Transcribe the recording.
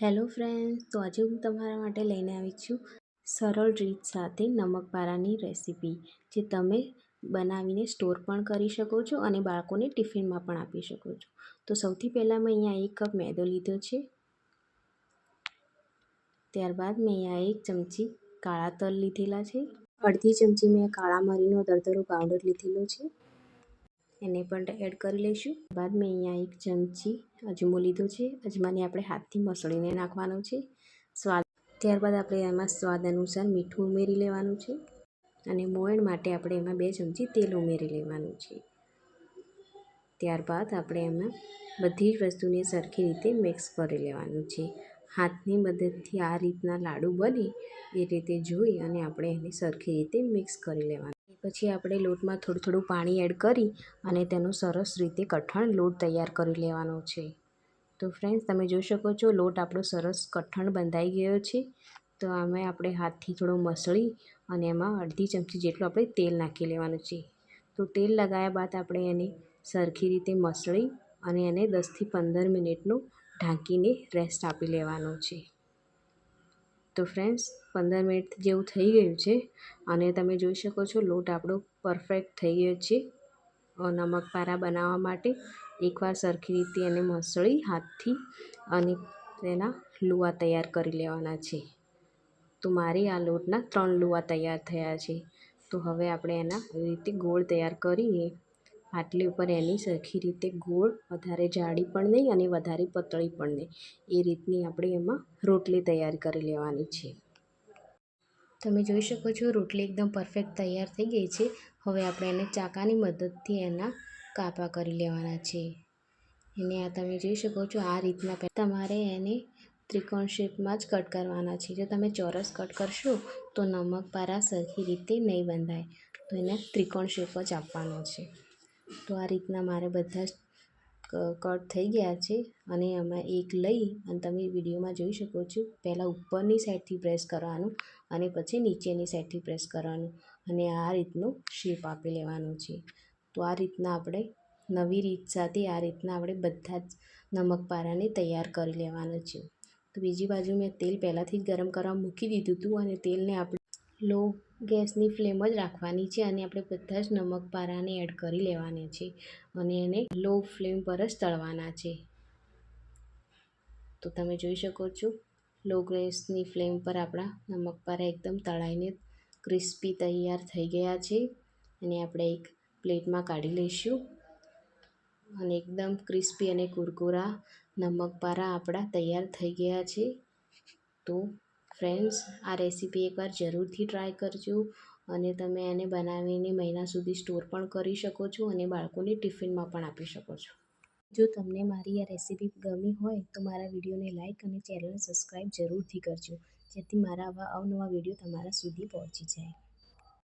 Hello friends, તો આજે હું તમારા માટે લઈને આવી છું સરળ રીત સાથે નમકપારાની રેસીપી, જે તમે બનાવીને સ્ટોર પણ કરી શકો છો અને બાળકોને ટિફિનમાં પણ આપી શકો છો. તો સૌથી પહેલાં મેં અહીંયા 1 કપ મેદો લીધો છે. ત્યારબાદ મેં અહીંયા 1 ચમચી કાળા તલ લીધેલા છે. અડધી ચમચી મેં કાળા મરીનો દરદરો પાવડર લીધેલો છે, એને પણ એડ કરી લઈશું. બાદ મેં અહીંયા 1 ચમચી અજમો લીધો છે. અજમાને આપણે હાથથી મસળીને નાખવાનો છે. ત્યારબાદ આપણે એમાં સ્વાદ અનુસાર મીઠું ઉમેરી લેવાનું છે અને મોયણ માટે આપણે એમાં 2 ચમચી તેલ ઉમેરી લેવાનું છે. ત્યારબાદ આપણે એમાં બધી જ વસ્તુને સરખી રીતે મિક્સ કરી લેવાનું છે. હાથની મદદથી આ રીતના લાડુ બને એ રીતે જોઈ અને આપણે એને સરખી રીતે મિક્સ કરી લેવાનું. પછી આપણે લોટમાં થોડું થોડું પાણી એડ કરી અને તેનું સરસ રીતે કઠણ લોટ તૈયાર કરી લેવાનો છે. તો ફ્રેન્ડ્સ, તમે જોઈ શકો છો લોટ આપણો સરસ કઠણ બંધાઈ ગયો છે. તો આમાં આપણે હાથથી થોડો મસળી અને એમાં અડધી ચમચી જેટલું આપણે તેલ નાખી લેવાનું છે. તો તેલ લગાવ્યા બાદ આપણે એને સરખી રીતે મસળી અને એને 10થી 15 મિનિટનું ઢાંકીને રેસ્ટ આપી લેવાનો છે. તો ફ્રેન્ડ્સ, 15 મિનિટ જેવું થઈ ગયું છે અને તમે જોઈ શકો છો લોટ આપણો પરફેક્ટ થઈ ગયો છે. નમકપારા બનાવવા માટે એકવાર સરખી રીતે એને મસળી હાથથી અને તેના લુવા તૈયાર કરી લેવાના છે. તો મારી આ લોટના 3 લુવા તૈયાર થયા છે. તો હવે આપણે એના આવી રીતે ગોળ તૈયાર કરીએ. પાટલી ઉપર એની સરખી રીતે ગોળ, વધારે જાડી પણ નહીં અને વધારે પતળી પણ નહીં, એ રીતની આપણે એમાં રોટલી તૈયાર કરી લેવાની છે. તમે જોઈ શકો છો રોટલી એકદમ પરફેક્ટ તૈયાર થઈ ગઈ છે. હવે આપણે એને ચાકાની મદદથી એના કાપા કરી લેવાના છે. એને આ તમે જોઈ શકો છો આ રીતના તમારે એને ત્રિકોણ શેપમાં જ કટ કરવાના છે. જો તમે ચોરસ કટ કરશો તો નમકપારા સરખી રીતે નહીં બંધાય, તો એને ત્રિકોણ શેપ જ આપવાનો છે. તો આ રીતના મારે બધા જ કટ થઈ ગયા છે અને આમાં એક લઈ અને તમે વિડીયોમાં જોઈ શકો છો પહેલાં ઉપરની સાઈડથી પ્રેસ કરવાનું અને પછી નીચેની સાઈડથી પ્રેસ કરવાનું અને આ રીતનો શેપ આપી લેવાનો છે. તો આ રીતના આપણે નવી રીત સાથે આ રીતના આપણે બધા જ નમકપારાને તૈયાર કરી લેવાના છે. તો બીજી બાજુ મેં તેલ પહેલાંથી જ ગરમ કરવા મૂકી દીધું હતું અને તેલને આપણે લો ગેસની ફ્લેમ જ રાખવાની છે અને આપણે બધા જ નમકપારાને એડ કરી લેવાના છે અને એને લો ફ્લેમ પર જ તળવાના છે. તો તમે જોઈ શકો છો લો ગેસની ફ્લેમ પર આપણા નમકપારા એકદમ તળાઈને ક્રિસ્પી તૈયાર થઈ ગયા છે. અને આપણે એક પ્લેટમાં કાઢી લઈશું અને એકદમ ક્રિસ્પી અને કુરકુરા નમકપારા આપણા તૈયાર થઈ ગયા છે. તો ફ્રેન્ડ્સ, આ રેસીપી એકવાર જરૂરથી ટ્રાય કરજો અને તમે એને બનાવીને મહિના સુધી સ્ટોર પણ કરી શકો છો અને બાળકોને ટિફિનમાં પણ આપી શકો છો. જો તમને મારી આ રેસીપી ગમી હોય તો મારા વિડીયોને લાઇક અને ચેનલને સબસ્ક્રાઈબ જરૂરથી કરજો, જેથી મારા આવા અવનવા વિડીયો તમારા સુધી પહોંચી જાય.